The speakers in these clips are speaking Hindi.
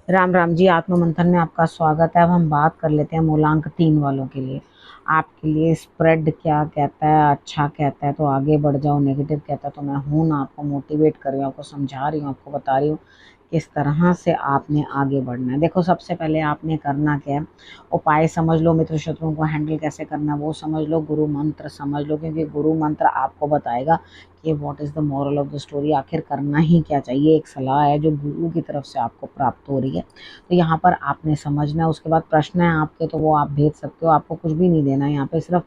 राम राम जी। आत्म मंथन में आपका स्वागत है। अब हम बात कर लेते हैं मूलांक 3 वालों के लिए। आपके लिए स्प्रेड क्या कहता है, अच्छा कहता है तो आगे बढ़ जाओ, नेगेटिव कहता है तो मैं हूं ना, आपको मोटिवेट कर रही हूँ, आपको समझा रही हूँ, आपको बता रही हूँ किस तरह से आपने आगे बढ़ना है। देखो, सबसे पहले आपने करना क्या है, उपाय समझ लो, मित्र शत्रुओं को हैंडल कैसे करना है वो समझ लो, गुरु मंत्र समझ लो, क्योंकि गुरु मंत्र आपको बताएगा कि what is the moral of the story, आखिर करना ही क्या चाहिए। एक सलाह है जो गुरु की तरफ से आपको प्राप्त हो रही है, तो यहाँ पर आपने समझना है। उसके बाद प्रश्न है आपके, तो वो आप भेज सकते हो, आपको कुछ भी नहीं देना है, यहाँ पे सिर्फ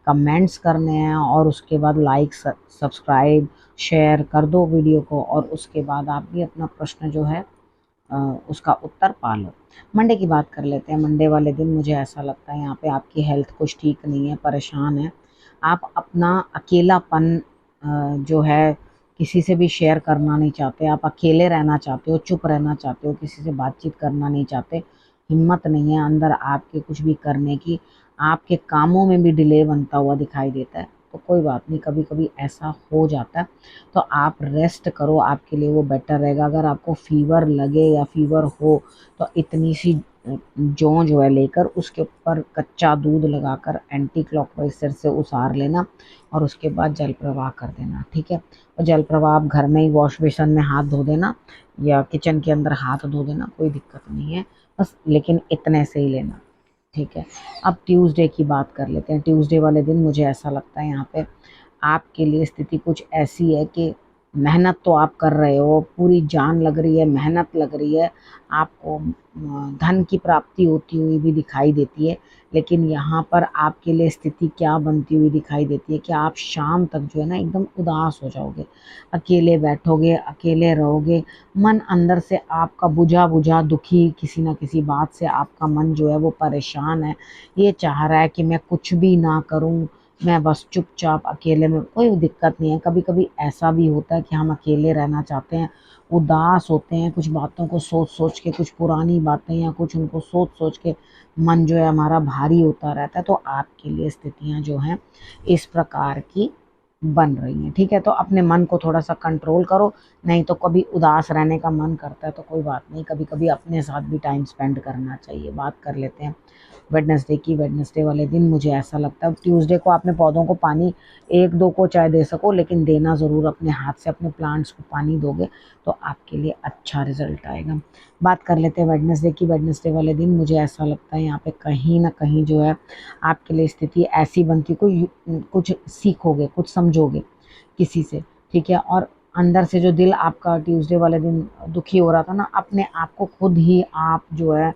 कमेंट्स करने हैं और उसके बाद लाइक सब्सक्राइब शेयर कर दो वीडियो को, और उसके बाद आप भी अपना प्रश्न जो है उसका उत्तर पा लो। मंडे की बात कर लेते हैं। मंडे वाले दिन मुझे ऐसा लगता है यहाँ पे आपकी हेल्थ कुछ ठीक नहीं है, परेशान है। आप अपना अकेलापन जो है किसी से भी शेयर करना नहीं चाहते, आप अकेले रहना चाहते हो, चुप रहना चाहते हो, किसी से बातचीत करना नहीं चाहते, हिम्मत नहीं है अंदर आपके कुछ भी करने की, आपके कामों में भी डिले बनता हुआ दिखाई देता है। तो कोई बात नहीं, कभी कभी ऐसा हो जाता है, तो आप रेस्ट करो, आपके लिए वो बेटर रहेगा। अगर आपको फीवर लगे या फीवर हो तो इतनी सी जौ जो है लेकर उसके ऊपर कच्चा दूध लगाकर एंटी क्लॉकवाइज सिर से उसार लेना और उसके बाद जल प्रवाह कर देना, ठीक है। और जल प्रवाह आप घर में ही वॉश बेसिन में हाथ धो देना या किचन के अंदर हाथ धो देना, कोई दिक्कत नहीं है, बस लेकिन इतने से ही लेना, ठीक है। अब ट्यूसडे की बात कर लेते हैं। ट्यूसडे वाले दिन मुझे ऐसा लगता है यहाँ पे आपके लिए स्थिति कुछ ऐसी है कि मेहनत तो आप कर रहे हो, पूरी जान लग रही है, मेहनत लग रही है, आपको धन की प्राप्ति होती हुई भी दिखाई देती है, लेकिन यहाँ पर आपके लिए स्थिति क्या बनती हुई दिखाई देती है कि आप शाम तक जो है ना एकदम उदास हो जाओगे, अकेले बैठोगे, अकेले रहोगे, मन अंदर से आपका बुझा बुझा दुखी, किसी ना किसी बात से आपका मन जो है वो परेशान है, ये चाह रहा है कि मैं कुछ भी ना करूं, मैं बस चुपचाप अकेले में। कोई दिक्कत नहीं है, कभी कभी ऐसा भी होता है कि हम अकेले रहना चाहते हैं, उदास होते हैं, कुछ बातों को सोच सोच के, कुछ पुरानी बातें या कुछ उनको सोच सोच के मन जो है हमारा भारी होता रहता है। तो आपके लिए स्थितियां जो हैं इस प्रकार की बन रही हैं, ठीक है। तो अपने मन को थोड़ा सा कंट्रोल करो, नहीं तो कभी उदास रहने का मन करता है तो कोई बात नहीं, कभी कभी अपने साथ भी टाइम स्पेंड करना चाहिए। बात कर लेते हैं वेडनेसडे की। वेडनेसडे वाले दिन मुझे ऐसा लगता है, ट्यूसडे को आपने पौधों को पानी एक दो को चाहे दे सको, लेकिन देना ज़रूर, अपने हाथ से अपने प्लांट्स को पानी दोगे तो आपके लिए अच्छा रिजल्ट आएगा। बात कर लेते हैं वेडनेसडे की। वेडनेसडे वाले दिन मुझे ऐसा लगता है यहाँ पे कहीं ना कहीं जो है आपके लिए स्थिति ऐसी बनती, कोई कुछ सीखोगे, कुछ समझोगे किसी से, ठीक है। और अंदर से जो दिल आपका ट्यूसडे वाले दिन दुखी हो रहा था ना, अपने आप को खुद ही आप जो है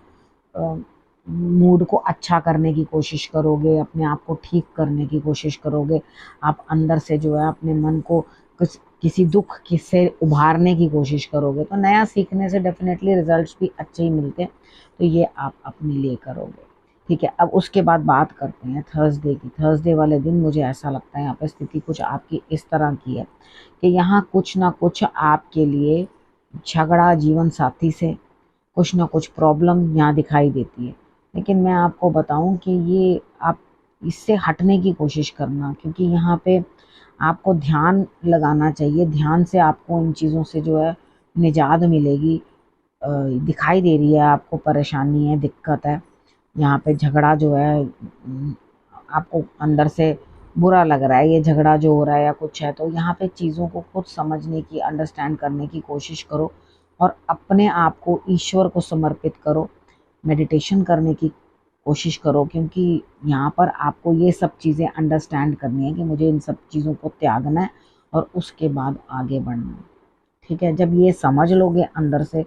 मूड को अच्छा करने की कोशिश करोगे, अपने आप को ठीक करने की कोशिश करोगे, आप अंदर से जो है अपने मन को कुछ किसी दुख से उभारने की कोशिश करोगे, तो नया सीखने से डेफिनेटली रिजल्ट्स भी अच्छे ही मिलते हैं। तो ये आप अपने लिए करोगे, ठीक है। अब उसके बाद बात करते हैं थर्सडे की। थर्सडे वाले दिन मुझे ऐसा लगता है यहाँ पर स्थिति कुछ आपकी इस तरह की है कि यहाँ कुछ ना कुछ आपके लिए झगड़ा जीवन साथी से, कुछ ना कुछ प्रॉब्लम यहाँ दिखाई देती है, लेकिन मैं आपको बताऊं कि ये आप इससे हटने की कोशिश करना, क्योंकि यहाँ पे आपको ध्यान लगाना चाहिए, ध्यान से आपको इन चीज़ों से जो है निजात मिलेगी। दिखाई दे रही है आपको परेशानी है, दिक्कत है, यहाँ पे झगड़ा जो है आपको अंदर से बुरा लग रहा है, ये झगड़ा जो हो रहा है या कुछ है, तो यहाँ पे चीज़ों को खुद समझने की, अंडरस्टैंड करने की कोशिश करो और अपने आप को ईश्वर को समर्पित करो, मेडिटेशन करने की कोशिश करो, क्योंकि यहाँ पर आपको ये सब चीज़ें अंडरस्टैंड करनी है कि मुझे इन सब चीज़ों को त्यागना है और उसके बाद आगे बढ़ना है, ठीक है। जब ये समझ लोगे अंदर से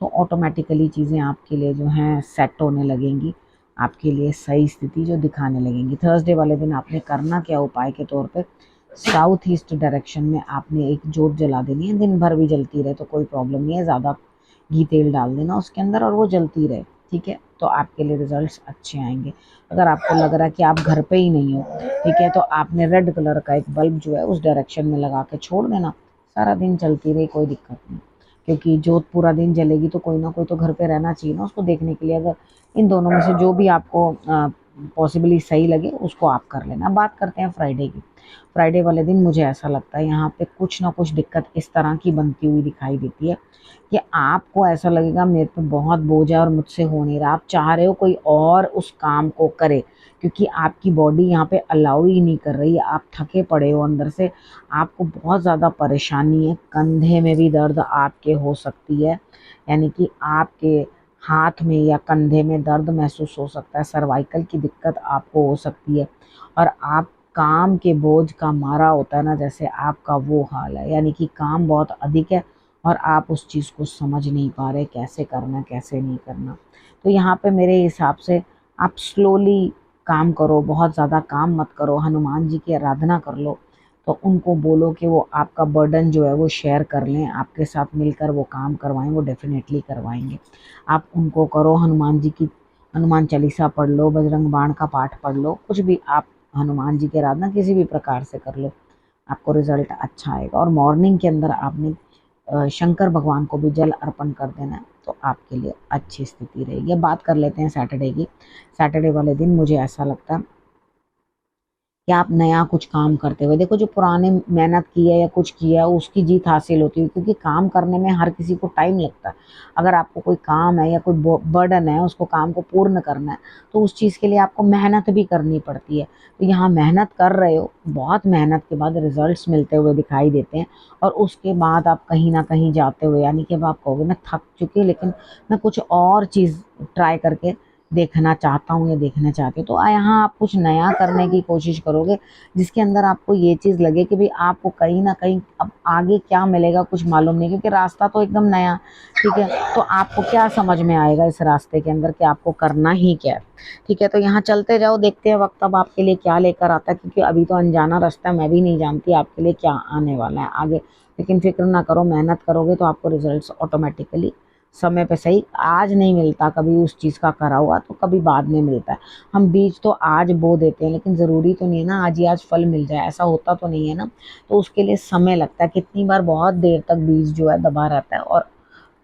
तो ऑटोमेटिकली चीज़ें आपके लिए जो हैं सेट होने लगेंगी, आपके लिए सही स्थिति जो दिखाने लगेंगी। थर्सडे वाले दिन आपने करना क्या उपाय के तौर पे, साउथ ईस्ट डायरेक्शन में आपने एक जोत जला देनी है, दिन भर भी जलती रहे तो कोई प्रॉब्लम नहीं है, ज़्यादा घी तेल डाल देना उसके अंदर और वो जलती रहे, ठीक है। तो आपके लिए रिजल्ट्स अच्छे आएंगे। अगर आपको लग रहा है कि आप घर पे ही नहीं हो, ठीक है, तो आपने रेड कलर का एक बल्ब जो है उस डायरेक्शन में लगा के छोड़ देना, सारा दिन चलती रही, कोई दिक्कत नहीं, क्योंकि जोत पूरा दिन जलेगी तो कोई ना कोई तो घर पे रहना चाहिए ना उसको देखने के लिए। अगर इन दोनों में से जो भी आपको पॉसिबली सही लगे उसको आप कर लेना। बात करते हैं फ्राइडे की। फ्राइडे वाले दिन मुझे ऐसा लगता है यहाँ पे कुछ ना कुछ दिक्कत इस तरह की बनती हुई दिखाई देती है कि आपको ऐसा लगेगा मेरे पे बहुत बोझ है और मुझसे हो नहीं रहा। आप चाह रहे हो कोई और उस काम को करे, क्योंकि आपकी बॉडी यहाँ पे अलाउ ही नहीं कर रही है। आप थके पड़े हो अंदर से, आपको बहुत ज़्यादा परेशानी है, कंधे में भी दर्द आपके हो सकती है, यानी कि आपके हाथ में या कंधे में दर्द महसूस हो सकता है, सर्वाइकल की दिक्कत आपको हो सकती है। और आप काम के बोझ का मारा होता है ना, जैसे आपका वो हाल है, यानी कि काम बहुत अधिक है और आप उस चीज़ को समझ नहीं पा रहे कैसे करना कैसे नहीं करना। तो यहाँ पे मेरे हिसाब से आप स्लोली काम करो, बहुत ज़्यादा काम मत करो, हनुमान जी की आराधना कर लो। तो उनको बोलो कि वो आपका बर्डन जो है वो शेयर कर लें, आपके साथ मिलकर वो काम करवाएं, वो डेफिनेटली करवाएंगे। आप उनको करो, हनुमान जी की हनुमान चालीसा पढ़ लो, बजरंग बाण का पाठ पढ़ लो, कुछ भी आप हनुमान जी की आराधना किसी भी प्रकार से कर लो, आपको रिजल्ट अच्छा आएगा। और मॉर्निंग के अंदर आपने शंकर भगवान को भी जल अर्पण कर देना है, तो आपके लिए अच्छी स्थिति रहेगी। अब बात कर लेते हैं सैटरडे की। सैटरडे वाले दिन मुझे ऐसा लगता है कि आप नया कुछ काम करते हुए देखो, जो पुराने मेहनत की है या कुछ किया है उसकी जीत हासिल होती है, क्योंकि काम करने में हर किसी को टाइम लगता है। अगर आपको कोई काम है या कोई बर्डन है, उसको काम को पूर्ण करना है, तो उस चीज़ के लिए आपको मेहनत भी करनी पड़ती है। तो यहाँ मेहनत कर रहे हो, बहुत मेहनत के बाद रिजल्ट्स मिलते हुए दिखाई देते हैं, और उसके बाद आप कहीं ना कहीं जाते हुए, यानी कि अब आप कहोगे मैं थक चुकी, लेकिन मैं कुछ और चीज़ ट्राई करके देखना चाहता हूँ या देखना चाहती हूँ, तो यहाँ आप कुछ नया करने की कोशिश करोगे, जिसके अंदर आपको ये चीज़ लगे कि भाई आपको कहीं ना कहीं अब आगे क्या मिलेगा कुछ मालूम नहीं, क्योंकि रास्ता तो एकदम नया, ठीक है। तो आपको क्या समझ में आएगा इस रास्ते के अंदर कि आपको करना ही क्या है, ठीक है। तो यहाँ चलते जाओ, देखते हैं वक्त अब आपके लिए क्या लेकर आता है, क्योंकि अभी तो अनजाना रास्ता है, मैं भी नहीं जानती आपके लिए क्या आने वाला है आगे। लेकिन फिक्र ना करो, मेहनत करोगे तो आपको रिजल्ट्स ऑटोमेटिकली समय पे सही, आज नहीं मिलता कभी उस चीज़ का करा हुआ, तो कभी बाद में मिलता है। हम बीज तो आज बो देते हैं, लेकिन ज़रूरी तो नहीं है ना आज ही आज फल मिल जाए, ऐसा होता तो नहीं है ना। तो उसके लिए समय लगता है, कितनी बार बहुत देर तक बीज जो है दबा रहता है और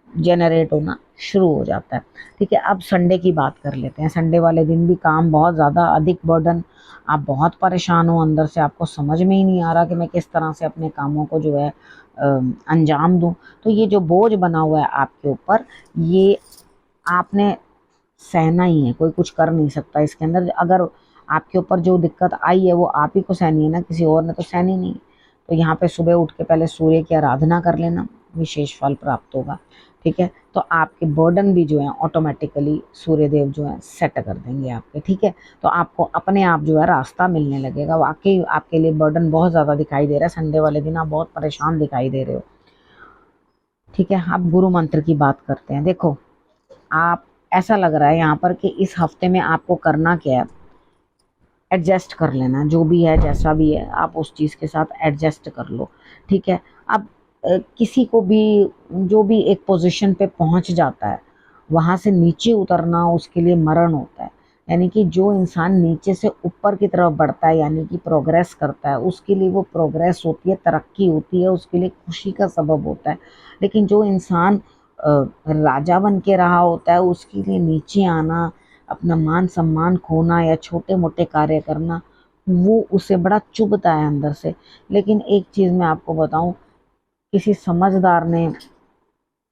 जनरेट होना शुरू हो जाता है, ठीक है। अब संडे की बात कर लेते हैं। संडे वाले दिन भी काम बहुत ज़्यादा अधिक बर्डन, आप बहुत परेशान हो अंदर से, आपको समझ में ही नहीं आ रहा कि मैं किस तरह से अपने कामों को जो है अंजाम दूं। तो ये जो बोझ बना हुआ है आपके ऊपर, ये आपने सहना ही है, कोई कुछ कर नहीं सकता इसके अंदर। अगर आपके ऊपर जो दिक्कत आई है वो आप ही को सहनी है ना, किसी और ने तो सहनी नहीं। तो यहाँ पे सुबह उठ के पहले सूर्य की आराधना कर लेना, विशेष फल प्राप्त होगा, ठीक है। तो आपके बर्डन भी जो है ऑटोमेटिकली सूर्य देव जो है सेट कर देंगे आपके, ठीक है। तो आपको अपने आप जो है रास्ता मिलने लगेगा। वाकई आपके लिए बर्डन बहुत ज़्यादा दिखाई दे रहा है, संडे वाले दिन आप बहुत परेशान दिखाई दे रहे हो, ठीक है। अब गुरु मंत्र की बात करते हैं। देखो, आप, ऐसा लग रहा है यहाँ पर कि इस हफ्ते में आपको करना क्या है, एडजस्ट कर लेना, जो भी है जैसा भी है आप उस चीज़ के साथ एडजस्ट कर लो, ठीक है। अब किसी को भी जो भी एक पोजीशन पे पहुंच जाता है, वहां से नीचे उतरना उसके लिए मरण होता है। यानी कि जो इंसान नीचे से ऊपर की तरफ बढ़ता है, यानी कि प्रोग्रेस करता है, उसके लिए वो प्रोग्रेस होती है, तरक्की होती है, उसके लिए खुशी का सबब होता है। लेकिन जो इंसान राजा बन के रहा होता है, उसके लिए नीचे आना, अपना मान सम्मान खोना या छोटे मोटे कार्य करना, वो उसे बड़ा चुभता है अंदर से। लेकिन एक चीज़ मैं आपको बताऊं, किसी समझदार ने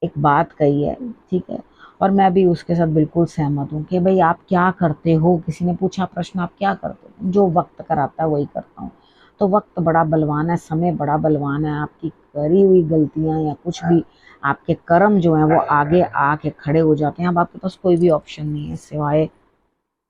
एक बात कही है, ठीक है, और मैं भी उसके साथ बिल्कुल सहमत हूँ कि भाई आप क्या करते हो। किसी ने पूछा प्रश्न, आप क्या करते हो? जो वक्त कराता है वही करता हूँ। तो वक्त बड़ा बलवान है, समय बड़ा बलवान है, आपकी करी हुई गलतियाँ या कुछ भी आपके कर्म जो हैं वो आगे आके खड़े हो जाते हैं। अब आपके पास कोई भी ऑप्शन नहीं है सिवाय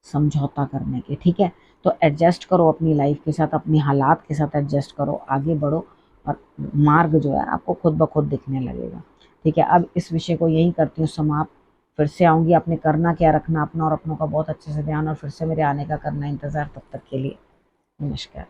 समझौता करने के, ठीक है। तो एडजस्ट करो अपनी लाइफ के साथ, अपनी हालात के साथ एडजस्ट करो, आगे बढ़ो, और मार्ग जो है आपको खुद ब खुद दिखने लगेगा, ठीक है। अब इस विषय को यही करती हूँ समाप्त। फिर से आऊँगी, आपने करना क्या रखना अपना और अपनों का बहुत अच्छे से ध्यान, और फिर से मेरे आने का करना इंतज़ार। तब तक के लिए नमस्कार।